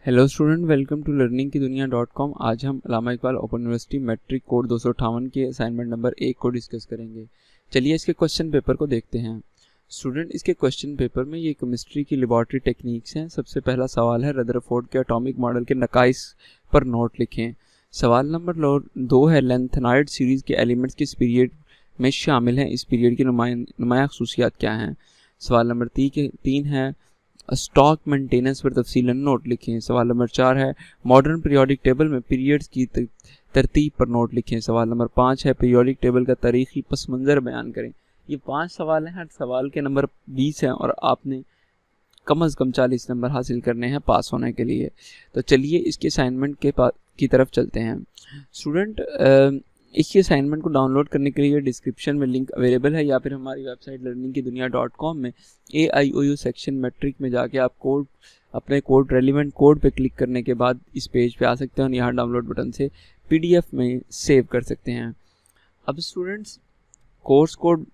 Hello student, welcome to learning की दुनिया.com। आज हम Allama Iqbal open university matric code 258 के असाइनमेंट नंबर 1 को डिस्कस करेंगे। चलिए इसके क्वेश्चन पेपर को देखते हैं। स्टूडेंट, इसके क्वेश्चन पेपर में ये केमिस्ट्री की लेबॉर्ट्री टेक्निक्स हैं। सबसे पहला सवाल है, रदरफोर्ड के एटॉमिक मॉडल के नकाइस पर नोट लिखें। सवाल नंबर 2 है, लैंथेनाइड सीरीज़ के एलिमेंट्स किस पीरियड में शामिल हैं, इस पीरियड की नुमायाँ खसूसियात क्या हैं। सवाल नंबर 3 है, स्टॉक मेंटेनेंस पर तफसीलन नोट लिखें। सवाल नंबर 4 है, मॉडर्न पीरियोडिक टेबल में पीरियड्स की तरतीब पर नोट लिखें। सवाल नंबर 5 है, पीरियोडिक टेबल का तारीखी पस मंज़र बयान करें। ये 5 सवाल हैं, हर सवाल के नंबर 20 हैं और आपने कम अज़ कम 40 नंबर हासिल करने हैं पास होने के लिए। तो चलिए इसके असाइनमेंट की तरफ चलते हैं। स्टूडेंट, इसी असाइनमेंट को डाउनलोड करने के लिए डिस्क्रिप्शन में लिंक अवेलेबल है, या फिर हमारी वेबसाइट लर्निंग की दुनिया.com में AIOU सेक्शन मैट्रिक में जाके आप अपने रेलिवेंट कोड पे क्लिक करने के बाद इस पेज पे आ सकते हैं और यहाँ डाउनलोड बटन से PDF में सेव कर सकते हैं। अब स्टूडेंट्स, कोर्स कोड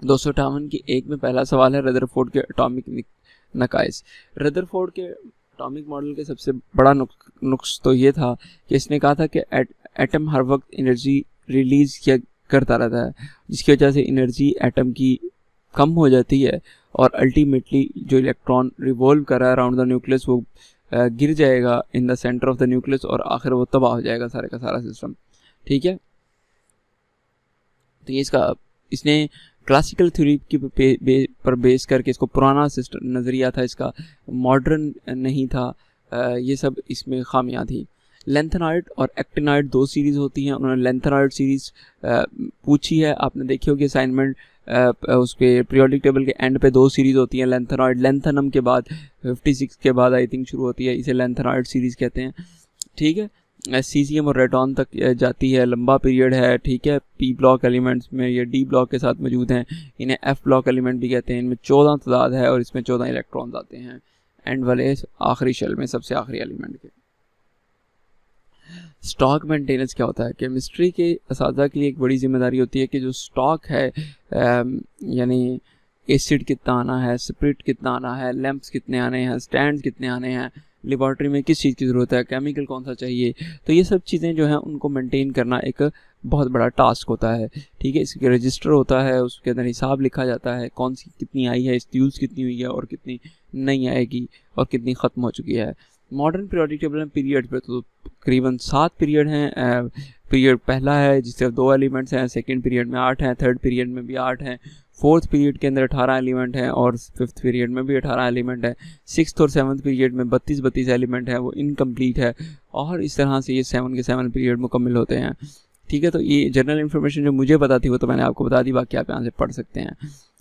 258 की 1 में पहला सवाल है, रदरफोर्ड के एटॉमिक नकाइस। रदरफोर्ड के एटॉमिक मॉडल के सबसे बड़ा नुक्स तो ये था कि इसने कहा था कि एटम हर वक्त एनर्जी रिलीज़ किया करता रहता है, जिसकी वजह से एनर्जी एटम की कम हो जाती है और अल्टीमेटली जो इलेक्ट्रॉन रिवॉल्व कर रहा है अराउंड द न्यूक्लियस वो गिर जाएगा in the centre of the nucleus और आखिर वो तबाह हो जाएगा सारे का सारा सिस्टम। ठीक है, तो ये इसने क्लासिकल थ्योरी की पर बेस करके इसको पुराना सिस्टम नज़रिया था, इसका मॉडर्न नहीं था। ये सब इसमें खामियां थी। लेंथेनाइड और एक्टिनाइड 2 सीरीज़ होती हैं। उन्होंने लेंथेनाइड सीरीज़ पूछी है, आपने देखी होगी असाइनमेंट। उसके पीरियोडिक टेबल के एंड पे 2 सीरीज़ होती हैं। लेंथेनाइड लेंथेनम के बाद 56 के बाद आई थिंक शुरू होती है, इसे लेंथेनाइड सीरीज़ कहते हैं। ठीक है, सीज़ियम और रेटॉन तक जाती है, लंबा पीरियड है। ठीक है, P ब्लॉक एलिमेंट्स में ये D ब्लॉक के साथ मौजूद हैं, इन्हें F ब्लॉक एलिमेंट भी कहते हैं। इनमें 14 तादाद है और इसमें 14 इलेक्ट्रॉन्स आते हैं एंड वाले आखिरी शेल में, सबसे आखिरी एलिमेंट के। स्टॉक मेंटेनेंस क्या होता है? केमिस्ट्री के असातिज़ा के लिए एक बड़ी जिम्मेदारी होती है कि जो स्टॉक है, यानी एसिड कितना आना है, स्पिरिट कितना आना है, लैंप्स कितने आने हैं, स्टैंड्स कितने आने हैं, लेबॉर्ट्री में किस चीज़ की ज़रूरत है, केमिकल कौन सा चाहिए, तो ये सब चीज़ें जो हैं उनको मेंटेन करना एक बहुत बड़ा टास्क होता है। ठीक है, इसके रजिस्टर होता है, उसके अंदर हिसाब लिखा जाता है, कौन सी कितनी आई है, इसकी यूज़ कितनी हुई है और कितनी नहीं आएगी और कितनी ख़त्म हो चुकी है। मॉडर्न पीरियोडिक टेबल में पीरियड पे तो तकरीबन 7 पीरियड हैं। पीरियड पहला है जिससे 2 एलिमेंट्स हैं, सेकंड पीरियड में 8 हैं, थर्ड पीरियड में भी 8 हैं, फोर्थ पीरियड के अंदर 18 एलिमेंट हैं और फिफ्थ पीरियड में भी 18 एलिमेंट है। सिक्स्थ और सेवन्थ पीरियड में 32 एलिमेंट है, वो इनकम्प्लीट है और इस तरह से ये 7 के 7 पीरियड मुकम्मल होते हैं। ठीक है, तो ये जनरल इन्फॉर्मेशन जो मुझे पता थी वो तो मैंने आपको बता दी, बाकी आप यहाँ से पढ़ सकते हैं।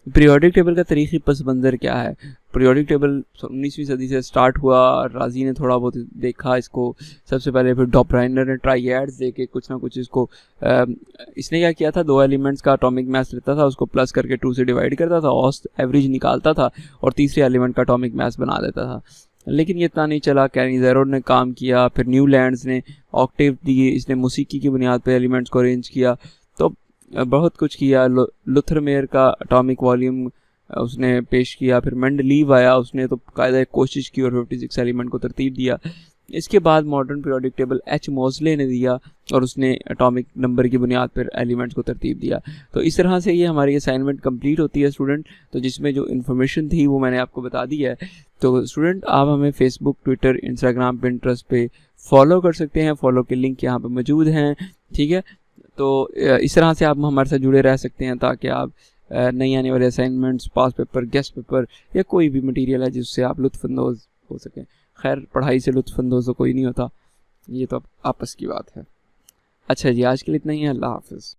पीरियोडिक टेबल का तारीखी पस मंज़र क्या है? पीरियोडिक टेबल 19वीं सदी से स्टार्ट हुआ, राजी ने थोड़ा बहुत देखा इसको सबसे पहले, फिर डॉपराइनर ने ट्राइएड्स दे के कुछ ना कुछ इसको इसने क्या किया था, 2 एलिमेंट्स का एटॉमिक मास लेता था, उसको प्लस करके 2 से डिवाइड करता था, औसत एवरेज निकालता था और तीसरे एलिमेंट का एटॉमिक मास बना देता था। लेकिन ये इतना नहीं चला, कैनिज़ेरो ने काम किया, फिर न्यूलैंड्स ने ऑक्टेव दिए, इसने मौसीकी की बुनियाद पर एलिमेंट्स को अरेंज किया, तो बहुत कुछ किया। लुथरमेयर का एटॉमिक वॉल्यूम उसने पेश किया, फिर मेंडलीव आया, उसने तो कायदा कोशिश की और 56 एलिमेंट को तरतीब दिया। इसके बाद मॉडर्न पीरियोडिक टेबल H मोज़ले ने दिया और उसने एटॉमिक नंबर की बुनियाद पर एलिमेंट्स को तरतीब दिया। तो इस तरह से ये हमारी असाइनमेंट कंप्लीट होती है स्टूडेंट। तो जिसमें जो इन्फॉर्मेशन थी वो मैंने आपको बता दी है। तो स्टूडेंट, आप हमें फेसबुक, ट्विटर, इंस्टाग्राम, पिंटरेस्ट पे फॉलो कर सकते हैं, फॉलो के लिंक यहाँ पर मौजूद हैं। ठीक है, तो इस तरह से आप हमारे साथ जुड़े रह सकते हैं ताकि आप नई आने वाले असाइनमेंट्स, पास पेपर, गेस्ट पेपर या कोई भी मटेरियल है जिससे आप लुत्फ़अंदोज़ हो सकें। खैर, पढ़ाई से लुत्फ़अंदोज़ तो कोई नहीं होता, ये तो आपस की बात है। अच्छा जी, आज के लिए इतना ही है। अल्लाह हाफ़िज़।